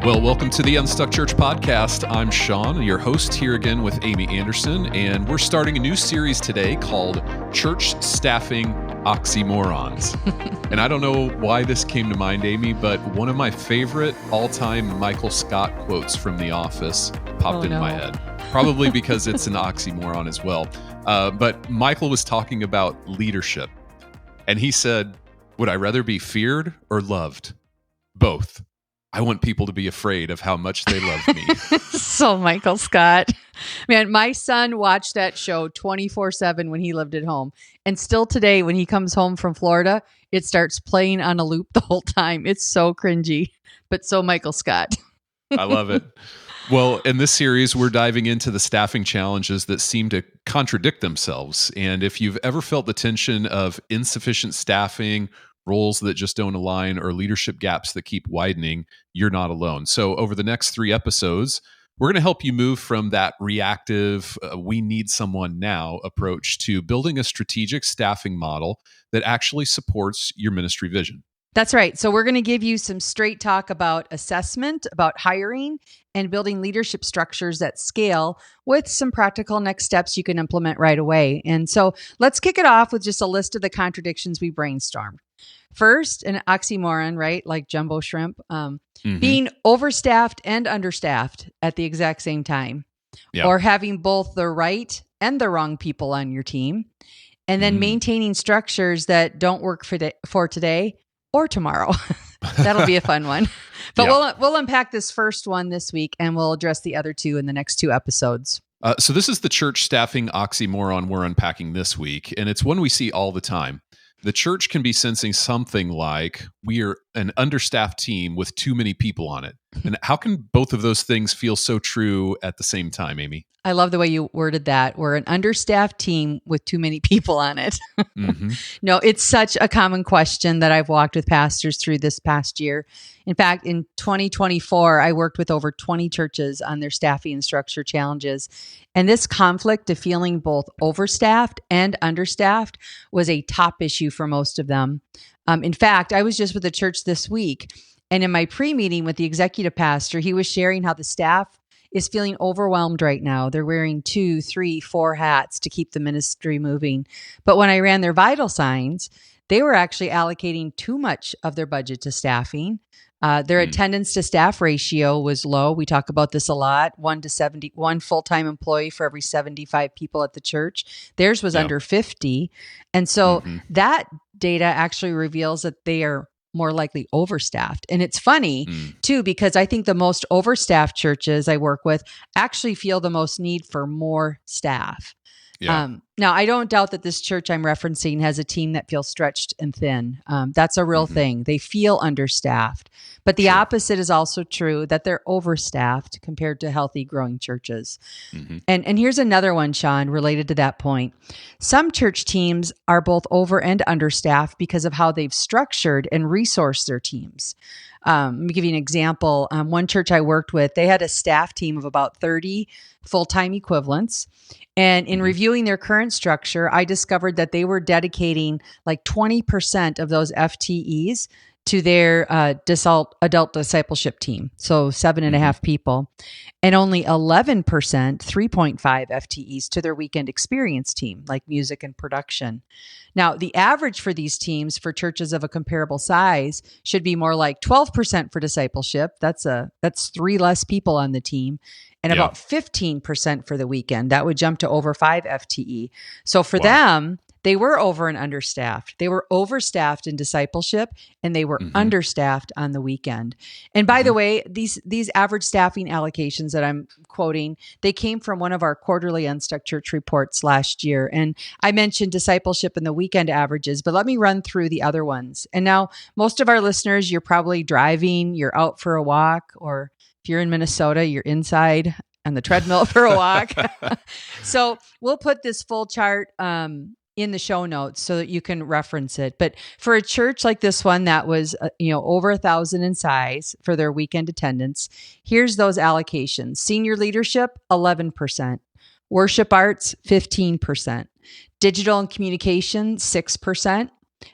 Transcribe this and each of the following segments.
Well, welcome to the Unstuck Church podcast. I'm Sean, your host here again with Amy Anderson, and we're starting a new series today called Church Staffing Oxymorons. And I don't know why this came to mind, Amy, but one of my favorite all-time Michael Scott quotes from The Office popped into my head. Probably because it's an oxymoron as well. But Michael was talking about leadership, and he said, "Would I rather be feared or loved? Both. I want people to be afraid of how much they love me." So Michael Scott. Man, my son watched that show 24/7 when he lived at home. And still today, when he comes home from Florida, it starts playing on a loop the whole time. It's so cringy, but so Michael Scott. I love it. Well, in this series, we're diving into the staffing challenges that seem to contradict themselves. And if you've ever felt the tension of insufficient staffing, roles that just don't align, or leadership gaps that keep widening, you're not alone. So over the next 3 episodes, we're going to help you move from that reactive, we need someone now approach to building a strategic staffing model that actually supports your ministry vision. That's right. So we're going to give you some straight talk about assessment, about hiring, and building leadership structures that scale with some practical next steps you can implement right away. And so let's kick it off with just a list of the contradictions we brainstormed. First, an oxymoron, right? Like jumbo shrimp, being overstaffed and understaffed at the exact same time, or having both the right and the wrong people on your team, and then maintaining structures that don't work for today or tomorrow. That'll be a fun one. But we'll unpack this first one this week, and we'll address the other two in the next 2 episodes. So this is the church staffing oxymoron we're unpacking this week, and it's one we see all the time. The church can be sensing something like, we are an understaffed team with too many people on it. And how can both of those things feel so true at the same time, Amy? I love the way you worded that. We're an understaffed team with too many people on it. No, it's such a common question that I've walked with pastors through this past year. In fact, in 2024, I worked with over 20 churches on their staffing and structure challenges. And this conflict of feeling both overstaffed and understaffed was a top issue for most of them. In fact, I was just with a church this week, and in my pre-meeting with the executive pastor, he was sharing how the staff is feeling overwhelmed right now. They're wearing 2, 3, 4 hats to keep the ministry moving. But when I ran their vital signs, they were actually allocating too much of their budget to staffing. Their attendance to staff ratio was low. We talk about this a lot. 1 full-time employee for every 75 people at the church. Theirs was under 50. And so that data actually reveals that they are more likely overstaffed. And it's funny too, because I think the most overstaffed churches I work with actually feel the most need for more staff. Now, I don't doubt that this church I'm referencing has a team that feels stretched and thin. That's a real thing. They feel understaffed. But the opposite is also true, that they're overstaffed compared to healthy, growing churches. And here's another one, Sean, related to that point. Some church teams are both over and understaffed because of how they've structured and resourced their teams. Let me give you an example. One church I worked with, they had a staff team of about 30 full-time equivalents. And in reviewing their current structure, I discovered that they were dedicating like 20% of those FTEs to their adult discipleship team. So 7.5 people, and only 11%, 3.5 FTEs to their weekend experience team, like music and production. Now, the average for these teams for churches of a comparable size should be more like 12% for discipleship. That's 3 less people on the team. And about 15% for the weekend. That would jump to over 5 FTE. So for them, they were over and understaffed. They were overstaffed in discipleship, and they were understaffed on the weekend. And by the way, these average staffing allocations that I'm quoting, they came from one of our quarterly Unstuck Church reports last year. And I mentioned discipleship and the weekend averages, but let me run through the other ones. And now most of our listeners, you're probably driving, you're out for a walk, or if you're in Minnesota, you're inside on the treadmill for a walk. So we'll put this full chart in the show notes so that you can reference it. But for a church like this one that was over 1,000 in size for their weekend attendance, here's those allocations. Senior leadership, 11%. Worship arts, 15%. Digital and communication, 6%.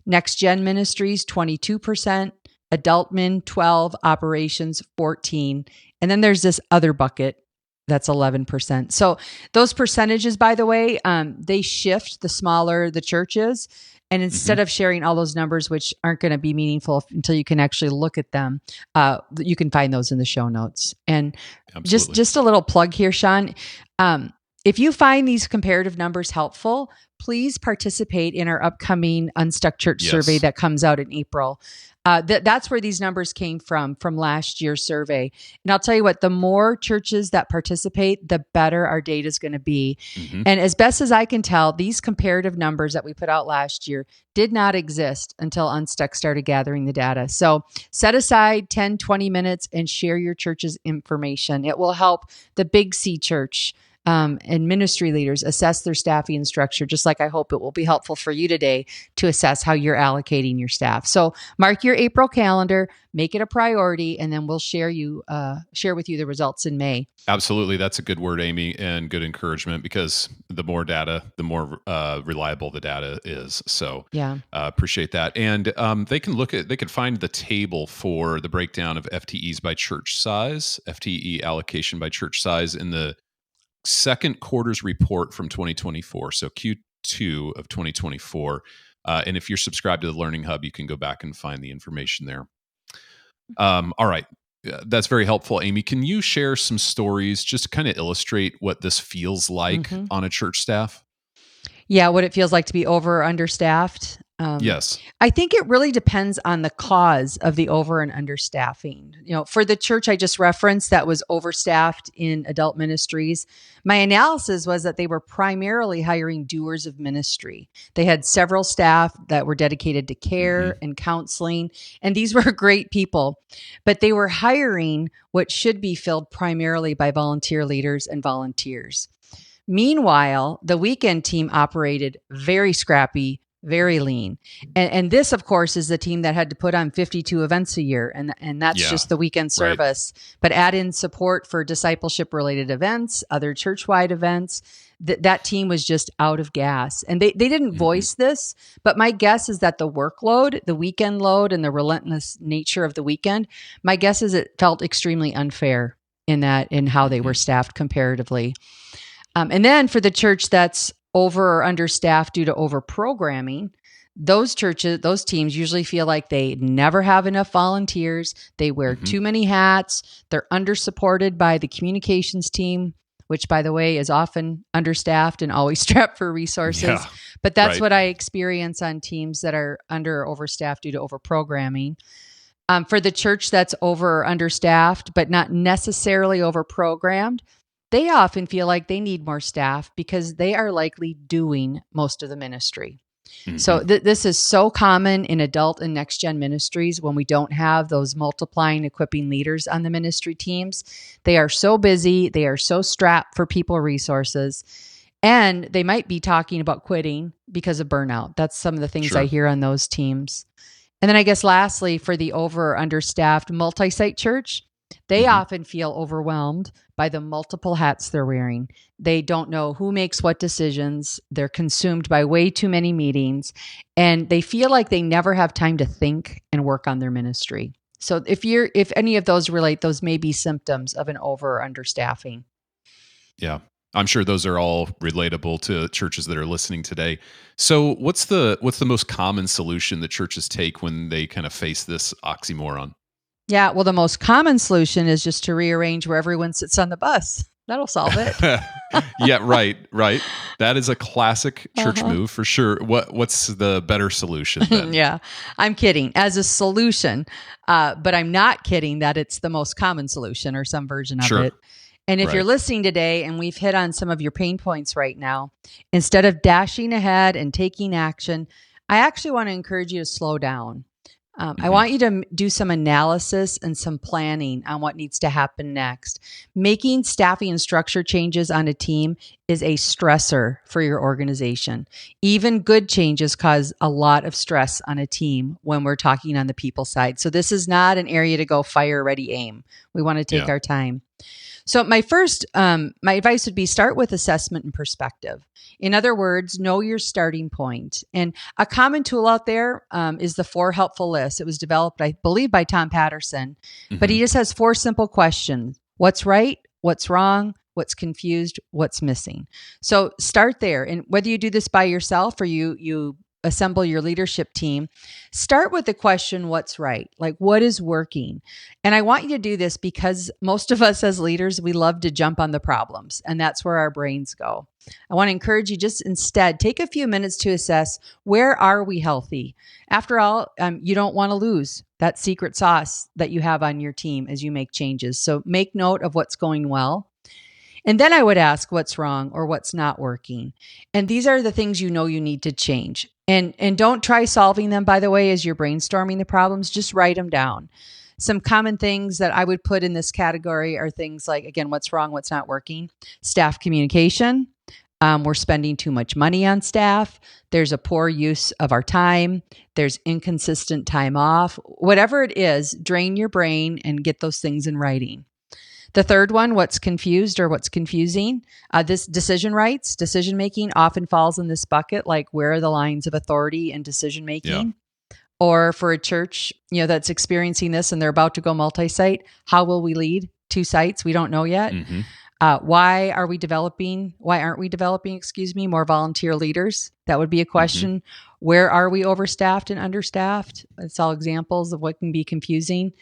Next Gen Ministries, 22%. adultmen 12, operations 14, and then there's this other bucket that's 11%. So those percentages, by the way, they shift the smaller the church is. And instead of sharing all those numbers, which aren't going to be meaningful until you can actually look at them, you can find those in the show notes. And just a little plug here, Sean. If you find these comparative numbers helpful, please participate in our upcoming Unstuck Church survey that comes out in April. That's where these numbers came from last year's survey. And I'll tell you what, the more churches that participate, the better our data is going to be. And as best as I can tell, these comparative numbers that we put out last year did not exist until Unstuck started gathering the data. So set aside 10, 20 minutes and share your church's information. It will help the Big C church and ministry leaders assess their staffing and structure, just like I hope it will be helpful for you today to assess how you're allocating your staff. So mark your April calendar, make it a priority, and then we'll share with you the results in May. Absolutely. That's a good word, Amy, and good encouragement, because the more data, the more reliable the data is. So appreciate that. And they can find the table for the breakdown of FTEs by church size, FTE allocation by church size in the second quarter's report from 2024, so Q2 of 2024. And if you're subscribed to the Learning Hub, you can go back and find the information there. All right. That's very helpful, Amy. Can you share some stories just to kind of illustrate what this feels like on a church staff? Yeah, what it feels like to be over or understaffed. Yes. I think it really depends on the cause of the over and understaffing. For the church I just referenced that was overstaffed in adult ministries, my analysis was that they were primarily hiring doers of ministry. They had several staff that were dedicated to care and counseling, and these were great people, but they were hiring what should be filled primarily by volunteer leaders and volunteers. Meanwhile, the weekend team operated very scrappy, very lean. And this, of course, is the team that had to put on 52 events a year. And that's just the weekend service. Right. But add in support for discipleship-related events, other church-wide events. That team was just out of gas. And they didn't voice this, but my guess is that the workload, the weekend load, and the relentless nature of the weekend, my guess is it felt extremely unfair in how they were staffed comparatively. And then for the church that's over or understaffed due to over programming, those teams usually feel like they never have enough volunteers. They wear too many hats. They're under-supported by the communications team, which, by the way, is often understaffed and always strapped for resources. Yeah, but that's what I experience on teams that are under or overstaffed due to over-programming. For the church that's over or understaffed, but not necessarily over-programmed, they often feel like they need more staff because they are likely doing most of the ministry. So this is so common in adult and next-gen ministries when we don't have those multiplying, equipping leaders on the ministry teams. They are so busy. They are so strapped for people resources. And they might be talking about quitting because of burnout. That's some of the things I hear on those teams. And then I guess lastly, for the over or understaffed multi-site church, they often feel overwhelmed by the multiple hats they're wearing. They don't know who makes what decisions. They're consumed by way too many meetings, and they feel like they never have time to think and work on their ministry. So if any of those relate, those may be symptoms of an over or understaffing. Yeah. I'm sure those are all relatable to churches that are listening today. So what's the most common solution that churches take when they kind of face this oxymoron? Yeah, well, the most common solution is just to rearrange where everyone sits on the bus. That'll solve it. Yeah, right. That is a classic church move for sure. What's the better solution then? Yeah, I'm kidding. As a solution, but I'm not kidding that it's the most common solution or some version of it. And if you're listening today and we've hit on some of your pain points right now, instead of dashing ahead and taking action, I actually want to encourage you to slow down. I want you to do some analysis and some planning on what needs to happen next. Making staffing and structure changes on a team is a stressor for your organization. Even good changes cause a lot of stress on a team when we're talking on the people side. So this is not an area to go fire, ready, aim. We want to take our time. So my advice would be start with assessment and perspective. In other words, know your starting point. And a common tool out there is the 4 helpful list. It was developed, I believe, by Tom Patterson, but he just has 4 simple questions. What's right? What's wrong? What's confused? What's missing? So start there. And whether you do this by yourself or you assemble your leadership team, start with the question, what's right? Like, what is working? And I want you to do this because most of us as leaders, we love to jump on the problems, and that's where our brains go. I want to encourage you just instead, take a few minutes to assess, where are we healthy? After all, you don't want to lose that secret sauce that you have on your team as you make changes. So make note of what's going well. And then I would ask what's wrong or what's not working. And these are the things you know you need to change. And don't try solving them, by the way, as you're brainstorming the problems. Just write them down. Some common things that I would put in this category are things like, again, what's wrong, what's not working, staff communication. We're spending too much money on staff. There's a poor use of our time. There's inconsistent time off. Whatever it is, drain your brain and get those things in writing. The third one, what's confused or what's confusing. This decision-making often falls in this bucket, like where are the lines of authority and decision-making? Yeah. Or for a church, that's experiencing this and they're about to go multi-site, how will we lead 2 sites? We don't know yet. Mm-hmm. Why aren't we developing, more volunteer leaders? That would be a question. Mm-hmm. Where are we overstaffed and understaffed? It's all examples of what can be confusing.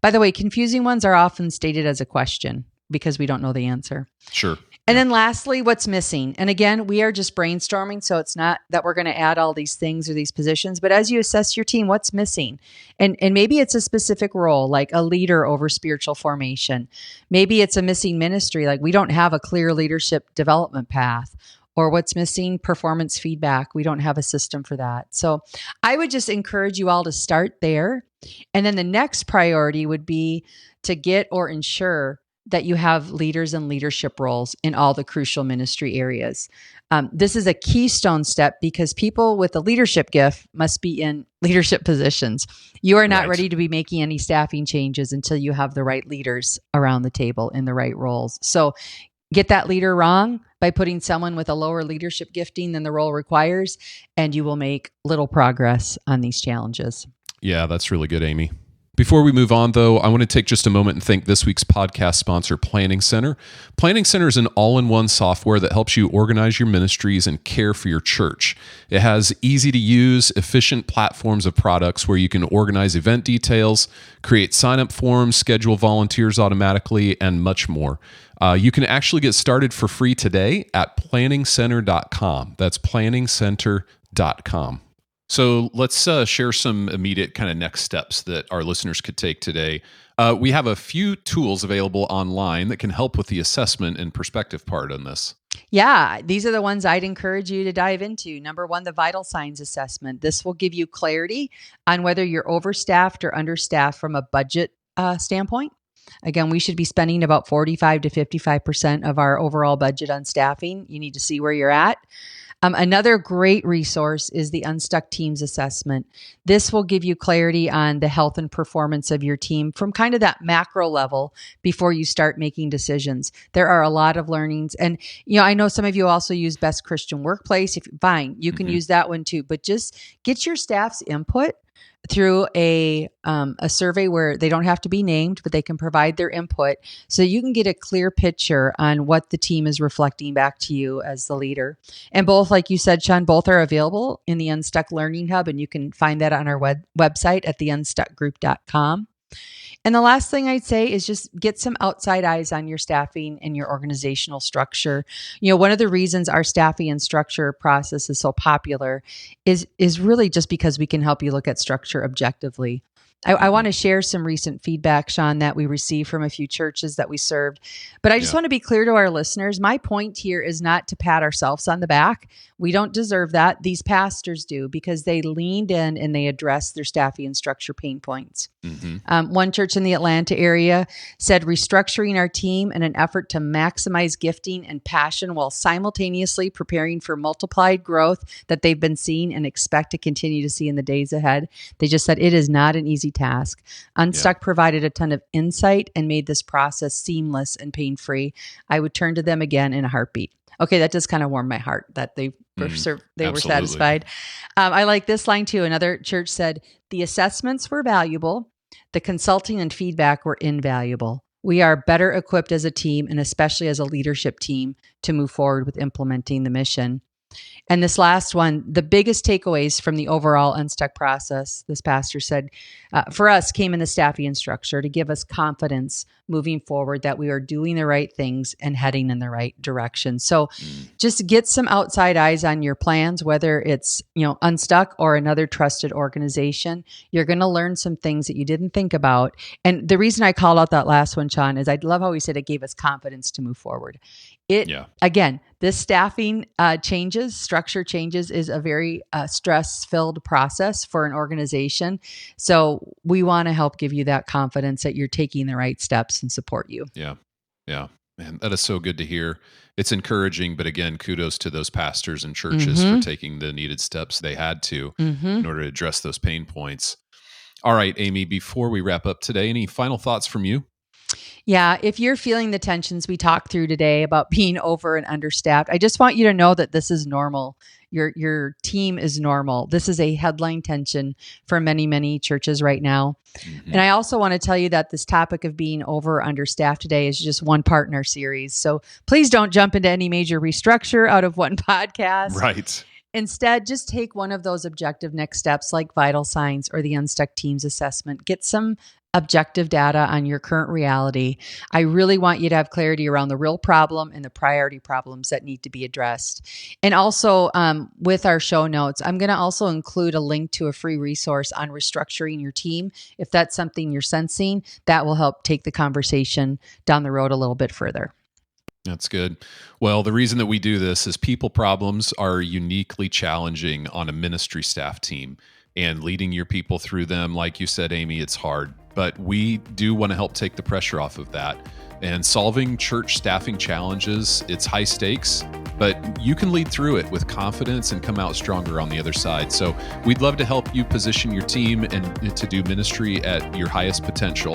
By the way, confusing ones are often stated as a question because we don't know the answer. Sure. And then lastly, what's missing? And again, we are just brainstorming, so it's not that we're going to add all these things or these positions, but as you assess your team, what's missing? And maybe it's a specific role, like a leader over spiritual formation. Maybe it's a missing ministry, like we don't have a clear leadership development path. Or what's missing? Performance feedback. We don't have a system for that. So I would just encourage you all to start there. And then the next priority would be to get or ensure that you have leaders and leadership roles in all the crucial ministry areas. This is a keystone step because people with a leadership gift must be in leadership positions. You are not ready to be making any staffing changes until you have the right leaders around the table in the right roles. So get that leader wrong by putting someone with a lower leadership gifting than the role requires, and you will make little progress on these challenges. Yeah, that's really good, Amy. Before we move on, though, I want to take just a moment and thank this week's podcast sponsor, Planning Center. Planning Center is an all-in-one software that helps you organize your ministries and care for your church. It has easy-to-use, efficient platforms of products where you can organize event details, create sign-up forms, schedule volunteers automatically, and much more. You can actually get started for free today at planningcenter.com. That's planningcenter.com. So let's share some immediate kind of next steps that our listeners could take today. We have a few tools available online that can help with the assessment and perspective part on this. Yeah, these are the ones I'd encourage you to dive into. Number 1, the vital signs assessment. This will give you clarity on whether you're overstaffed or understaffed from a budget standpoint. Again, we should be spending about 45 to 55% of our overall budget on staffing. You need to see where you're at. Another great resource is the Unstuck Teams Assessment. This will give you clarity on the health and performance of your team from kind of that macro level before you start making decisions. There are a lot of learnings. And, I know some of you also use Best Christian Workplace. Fine, you can use that one too, but just get your staff's input through a survey where they don't have to be named, but they can provide their input so you can get a clear picture on what the team is reflecting back to you as the leader. And both, like you said, Sean, both are available in the Unstuck Learning Hub, and you can find that on our website at theunstuckgroup.com. And the last thing I'd say is just get some outside eyes on your staffing and your organizational structure. One of the reasons our staffing and structure process is so popular is really just because we can help you look at structure objectively. I want to share some recent feedback, Sean, that we received from a few churches that we served. But I just want to be clear to our listeners, my point here is not to pat ourselves on the back. We don't deserve that. These pastors do because they leaned in and they addressed their staffing and structure pain points. Mm-hmm. One church in the Atlanta area said restructuring our team in an effort to maximize gifting and passion while simultaneously preparing for multiplied growth that they've been seeing and expect to continue to see in the days ahead. They just said it is not an easy easy task. Unstuck provided a ton of insight and made this process seamless and pain-free. I would turn to them again in a heartbeat. Okay, that does kind of warm my heart that they were satisfied. I like this line too. Another church said, the assessments were valuable. The consulting and feedback were invaluable. We are better equipped as a team and especially as a leadership team to move forward with implementing the mission. And this last one, the biggest takeaways from the overall Unstuck process, this pastor said, for us came in the staffing structure to give us confidence moving forward that we are doing the right things and heading in the right direction. So just get some outside eyes on your plans, whether it's, Unstuck or another trusted organization. You're going to learn some things that you didn't think about. And the reason I called out that last one, Sean, is I love how he said it gave us confidence to move forward. Again, this staffing structure changes is a very stress-filled process for an organization. So we want to help give you that confidence that you're taking the right steps and support you. Yeah. Man, that is so good to hear. It's encouraging, but again, kudos to those pastors and churches for taking the needed steps they had to in order to address those pain points. All right, Amy, before we wrap up today, any final thoughts from you? Yeah, if you're feeling the tensions we talked through today about being over and understaffed, I just want you to know that this is normal. Your team is normal. This is a headline tension for many, many churches right now. And I also want to tell you that this topic of being over or understaffed today is just one part in our series. So please don't jump into any major restructure out of one podcast. Right. Instead, just take one of those objective next steps like vital signs or the Unstuck Teams assessment. Get some objective data on your current reality. I really want you to have clarity around the real problem and the priority problems that need to be addressed. And also with our show notes, I'm going to also include a link to a free resource on restructuring your team. If that's something you're sensing, that will help take the conversation down the road a little bit further. That's good. Well, the reason that we do this is people problems are uniquely challenging on a ministry staff team, and leading your people through them, like you said, Amy, it's hard. But we do want to help take the pressure off of that. And solving church staffing challenges, it's high stakes, but you can lead through it with confidence and come out stronger on the other side. So we'd love to help you position your team and to do ministry at your highest potential.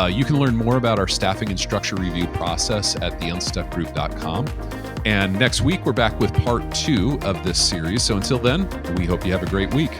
You can learn more about our staffing and structure review process at theunstuckgroup.com. And next week, we're back with part 2 of this series. So until then, we hope you have a great week.